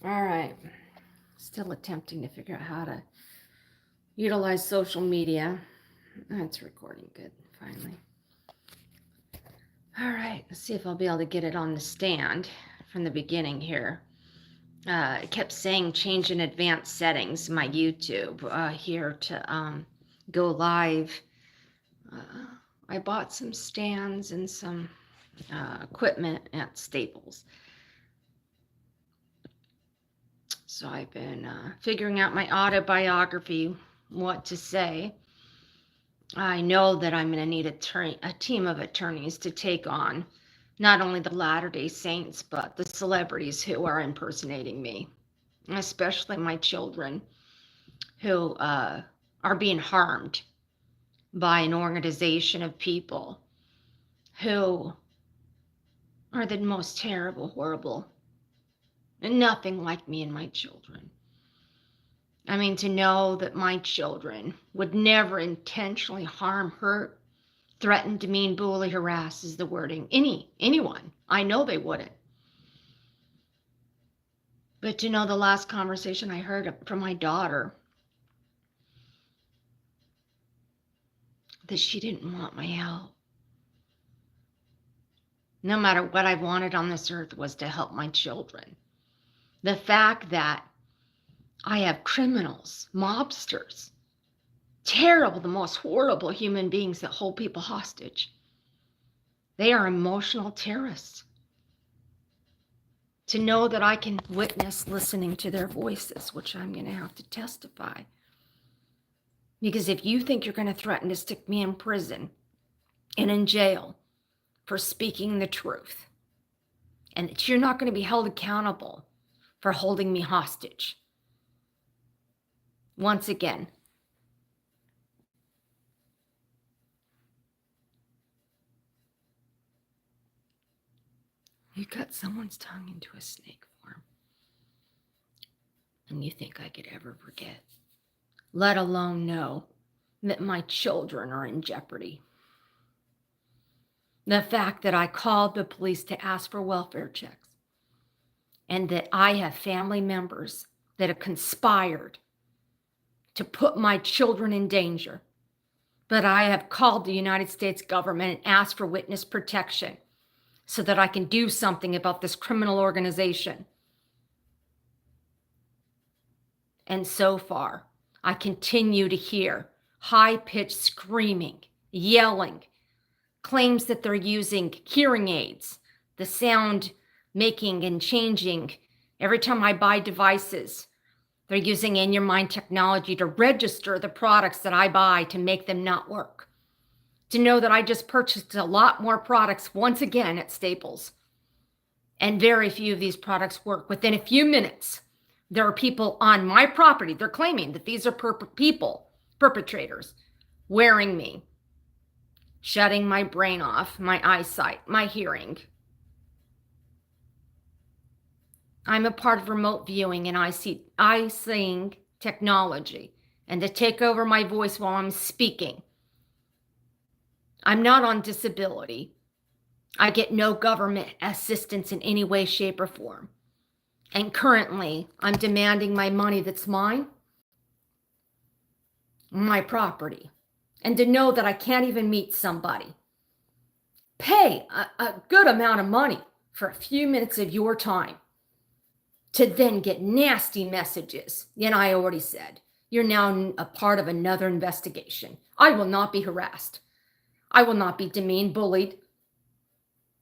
All right. Still attempting to figure out how to utilize social media. That's recording good, finally. All right, let's see if I'll be able to get it on the stand from the beginning here. It kept saying change in advanced settings, my YouTube, here to go live. Uh, I bought some stands and some equipment at Staples. So I've been figuring out my autobiography, what to say. I know that I'm going to need a team of attorneys to take on not only the Latter-day Saints, but the celebrities who are impersonating me, especially my children who are being harmed by an organization of people who are the most terrible, horrible, and nothing like me and my children. I mean, to know that my children would never intentionally harm, hurt, threaten, demean, bully, harass is the wording. Anyone. I know they wouldn't. But to know the last conversation I heard from my daughter, that she didn't want my help. No matter what I wanted on this earth was to help my children. The fact that I have criminals, mobsters, terrible, the most horrible human beings that hold people hostage. They are emotional terrorists. To know that I can witness listening to their voices, which I'm going to have to testify. Because if you think you're going to threaten to stick me in prison and in jail for speaking the truth, and that you're not going to be held accountable for holding me hostage, once again, you cut someone's tongue into a snake form, and you think I could ever forget, let alone know that my children are in jeopardy. The fact that I called the police to ask for welfare checks, and that I have family members that have conspired to put my children in danger, but I have called the United States government and asked for witness protection so that I can do something about this criminal organization. And so far, I continue to hear high-pitched screaming, yelling, claims that they're using hearing aids, the sound making and changing. Every time I buy devices, they're using in your mind technology to register the products that I buy to make them not work. To know that I just purchased a lot more products once again at Staples, and very few of these products work. Within a few minutes, there are people on my property, they're claiming that these are perpetrators, wearing me, shutting my brain off, my eyesight, my hearing. I'm a part of remote viewing and eye-seeing technology, and to take over my voice while I'm speaking. I'm not on disability. I get no government assistance in any way, shape, or form. And currently, I'm demanding my money that's mine, my property. And to know that I can't even meet somebody, pay a good amount of money for a few minutes of your time, to then get nasty messages. And I already said, you're now a part of another investigation. I will not be harassed. I will not be demeaned, bullied,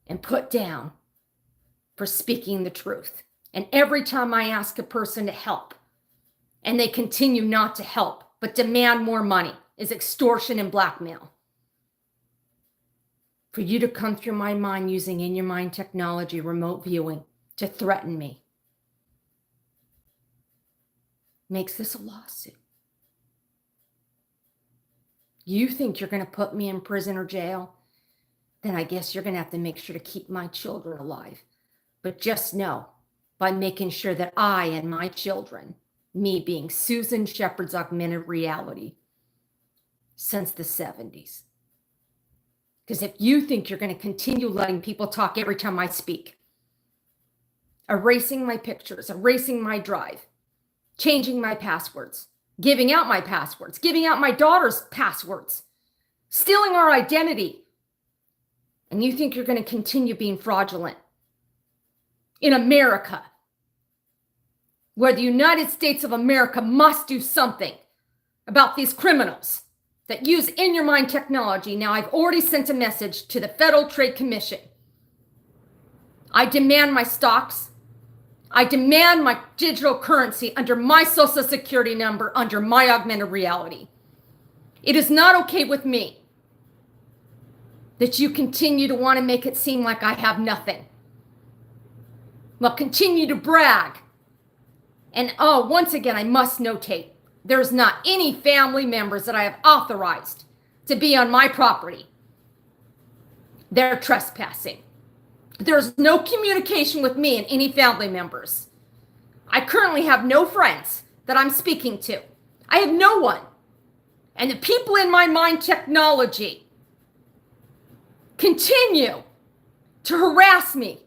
and put down for speaking the truth. And every time I ask a person to help, and they continue not to help, but demand more money, is extortion and blackmail. For you to come through my mind using in your mind technology, remote viewing, to threaten me, makes this a lawsuit. You think you're going to put me in prison or jail? Then I guess you're going to have to make sure to keep my children alive. But just know, by making sure that I and my children, me being Susan Sheppard's augmented reality since the 70s. Because if you think you're going to continue letting people talk every time I speak, erasing my pictures, erasing my drive, changing my passwords, giving out my passwords, giving out my daughter's passwords, stealing our identity. And you think you're going to continue being fraudulent in America, where the United States of America must do something about these criminals that use in your mind technology. Now, I've already sent a message to the Federal Trade Commission. I demand my stocks. I demand my digital currency under my Social Security number, under my augmented reality. It is not okay with me that you continue to want to make it seem like I have nothing. Well, continue to brag. And once again, I must notate, there's not any family members that I have authorized to be on my property. They're trespassing. There's no communication with me and any family members. I currently have no friends that I'm speaking to. I have no one. And the people in my mind technology continue to harass me,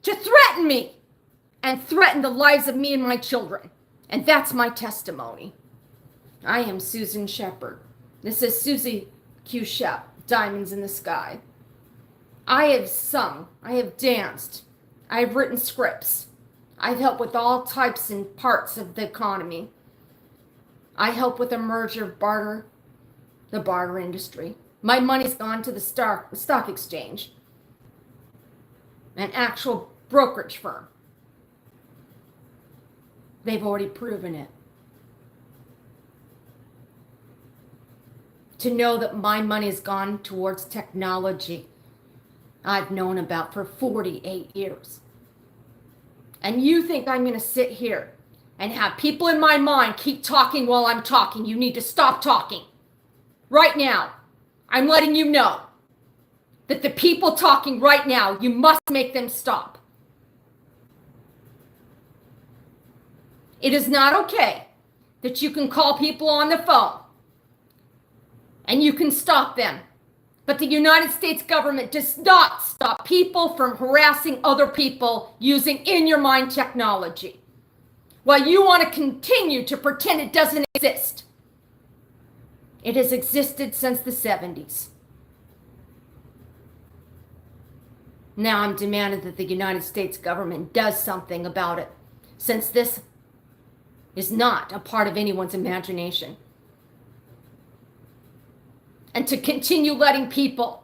to threaten me, and threaten the lives of me and my children. And that's my testimony. I am Susan Sheppard. This is Susie Q. Shep, Diamonds in the Sky. I have sung, I have danced, I have written scripts. I've helped with all types and parts of the economy. I help with the merger of the barter industry. My money's gone to the stock exchange, an actual brokerage firm. They've already proven it. To know that my money has gone towards technology I've known about for 48 years. And you think I'm going to sit here and have people in my mind keep talking while I'm talking? You need to stop talking. Right now, I'm letting you know that the people talking right now, you must make them stop. It is not okay that you can call people on the phone and you can stop them. But the United States government does not stop people from harassing other people using in-your-mind technology. While you want to continue to pretend it doesn't exist. It has existed since the 70s. Now I'm demanding that the United States government does something about it, since this is not a part of anyone's imagination. And to continue letting people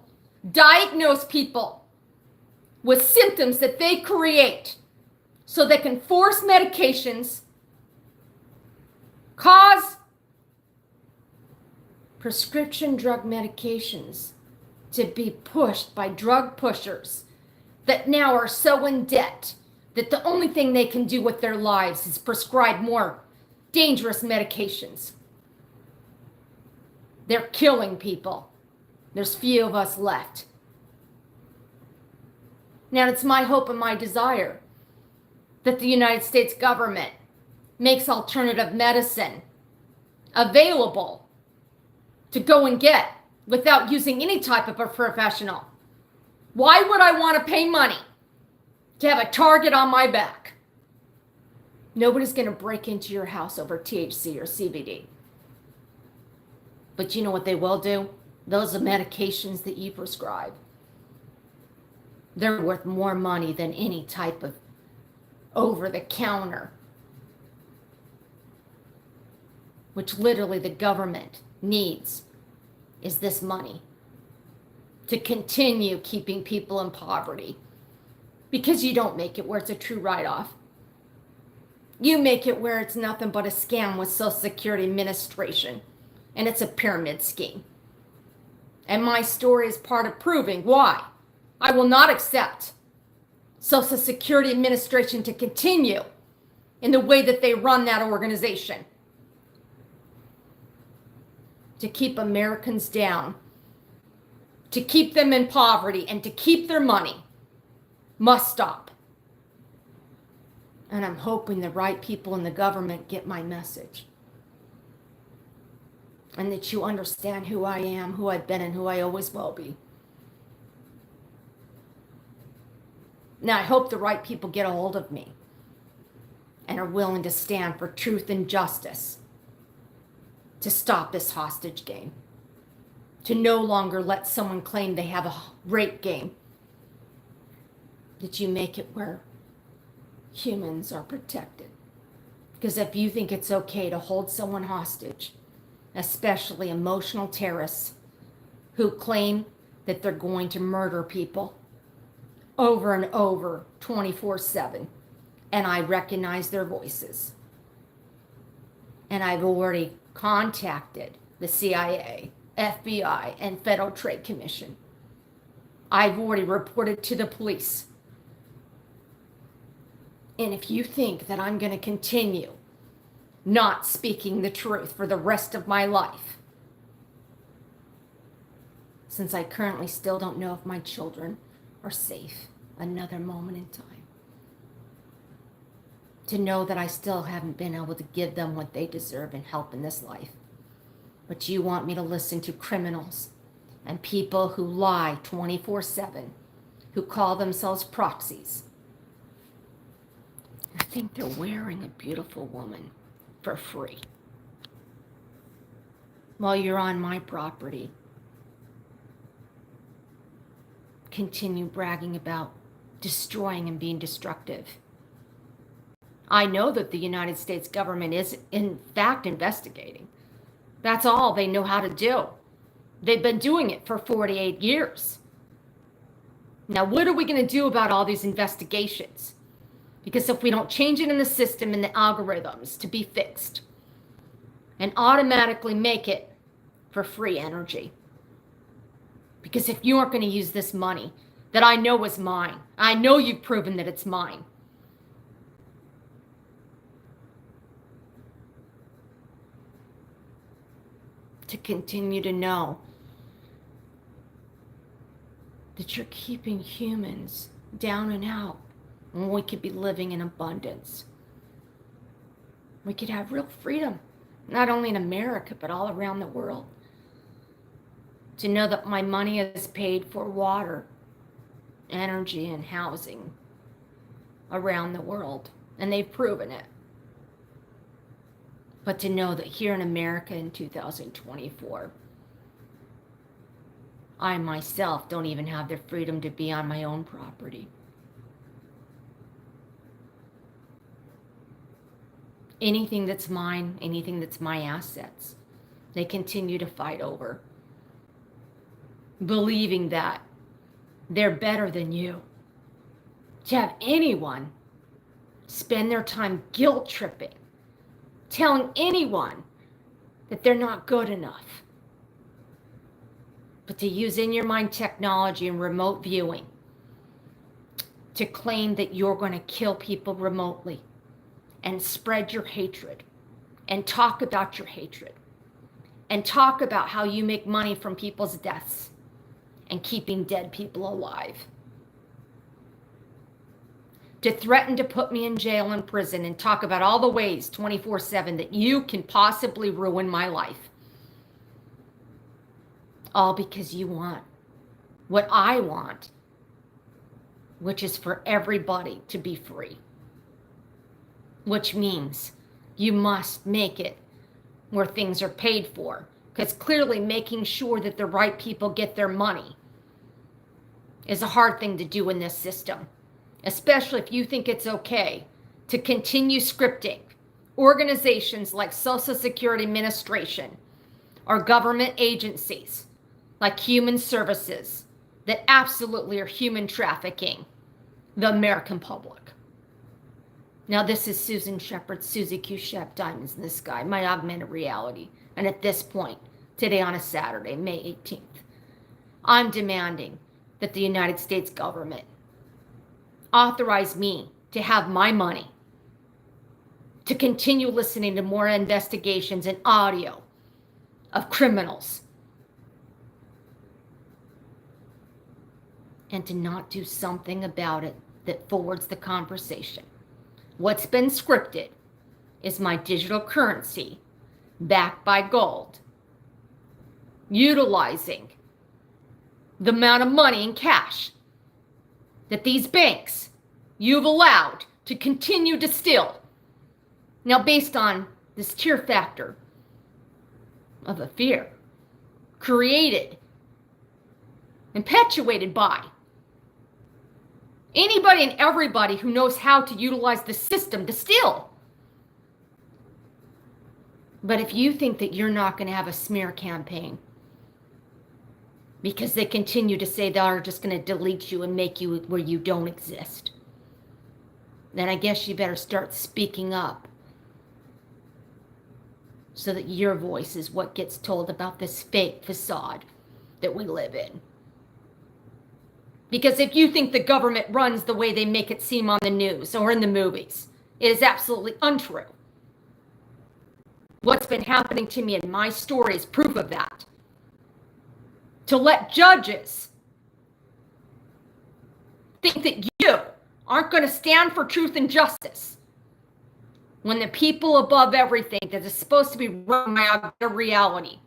diagnose people with symptoms that they create so they can force medications, cause prescription drug medications to be pushed by drug pushers that now are so in debt that the only thing they can do with their lives is prescribe more dangerous medications. They're killing people. There's few of us left. Now, it's my hope and my desire that the United States government makes alternative medicine available to go and get without using any type of a professional. Why would I want to pay money to have a target on my back? Nobody's going to break into your house over THC or CBD. But you know what they will do? Those are medications that you prescribe. They're worth more money than any type of over-the-counter, which literally the government needs is this money to continue keeping people in poverty, because you don't make it where it's a true write-off. You make it where it's nothing but a scam with Social Security Administration, and it's a pyramid scheme. And my story is part of proving why I will not accept Social Security Administration to continue in the way that they run that organization. To keep Americans down, to keep them in poverty, and to keep their money must stop. And I'm hoping the right people in the government get my message. And that you understand who I am, who I've been, and who I always will be. Now, I hope the right people get a hold of me and are willing to stand for truth and justice to stop this hostage game, to no longer let someone claim they have a rape game, that you make it where humans are protected. Because if you think it's okay to hold someone hostage, especially emotional terrorists who claim that they're going to murder people over and over 24/7, and I recognize their voices. And I've already contacted the CIA, FBI, and Federal Trade Commission. I've already reported to the police. And if you think that I'm going to continue not speaking the truth for the rest of my life, since I currently still don't know if my children are safe another moment in time, to know that I still haven't been able to give them what they deserve and help in this life. But you want me to listen to criminals and people who lie 24/7, who call themselves proxies. I think they're wearing a beautiful woman for free while you're on my property. Continue bragging about destroying and being destructive. I know that the United States government is in fact investigating. That's all they know how to do. They've been doing it for 48 years. Now, what are we going to do about all these investigations? Because if we don't change it in the system and the algorithms to be fixed and automatically make it for free energy, because if you aren't going to use this money that I know is mine, I know you've proven that it's mine, to continue to know that you're keeping humans down and out, when we could be living in abundance. We could have real freedom, not only in America, but all around the world. To know that my money is paid for water, energy, and housing around the world. And they've proven it. But to know that here in America in 2024, I myself don't even have the freedom to be on my own property. Anything that's mine, anything that's my assets, they continue to fight over, believing that they're better than you. To have anyone spend their time guilt tripping, telling anyone that they're not good enough, but to use in your mind technology and remote viewing to claim that you're going to kill people remotely and spread your hatred and talk about your hatred and talk about how you make money from people's deaths and keeping dead people alive. To threaten to put me in jail and prison and talk about all the ways 24/7 that you can possibly ruin my life. All because you want what I want, which is for everybody to be free. Which means you must make it where things are paid for. Because clearly making sure that the right people get their money is a hard thing to do in this system. Especially if you think it's okay to continue scripting organizations like Social Security Administration or government agencies like Human Services that absolutely are human trafficking the American public. Now, this is Susan Sheppard, Susie Q. Shep, Diamonds in the Sky, my augmented reality. And at this point, today on a Saturday, May 18th, I'm demanding that the United States government authorize me to have my money to continue listening to more investigations and audio of criminals and to not do something about it that forwards the conversation. What's been scripted is my digital currency backed by gold, utilizing the amount of money in cash that these banks you've allowed to continue to still. Now, based on this tier factor of a fear created, perpetuated by anybody and everybody who knows how to utilize the system to steal. But if you think that you're not going to have a smear campaign because they continue to say they are just going to delete you and make you where you don't exist, then I guess you better start speaking up so that your voice is what gets told about this fake facade that we live in. Because if you think the government runs the way they make it seem on the news or in the movies, it is absolutely untrue. What's been happening to me in my story is proof of that. To let judges think that you aren't going to stand for truth and justice when the people above everything that is supposed to be run by a reality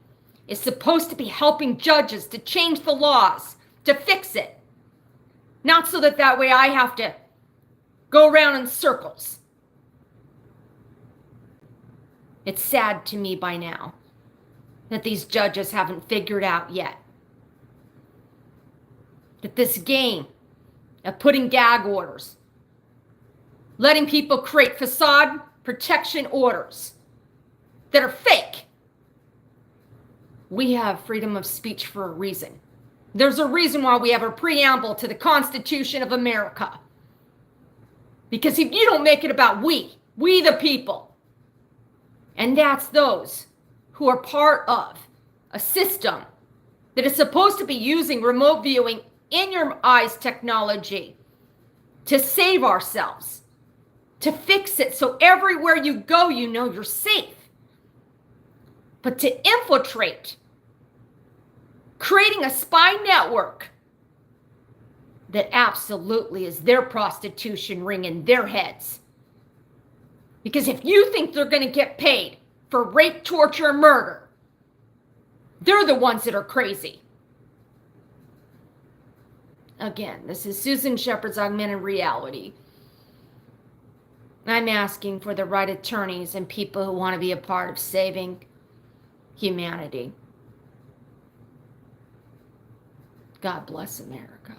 is supposed to be helping judges to change the laws, to fix it. Not so that way I have to go around in circles. It's sad to me by now that these judges haven't figured out yet that this game of putting gag orders, letting people create facade protection orders that are fake. We have freedom of speech for a reason. There's a reason why we have a preamble to the Constitution of America. Because if you don't make it about we the people, and that's those who are part of a system that is supposed to be using remote viewing in your eyes technology to save ourselves, to fix it so everywhere you go, you know you're safe. But to infiltrate, creating a spy network that absolutely is their prostitution ring in their heads. Because if you think they're going to get paid for rape, torture, and murder, they're the ones that are crazy. Again, this is Susan Sheppard's Augmented Reality. I'm asking for the right attorneys and people who want to be a part of saving humanity. God bless America.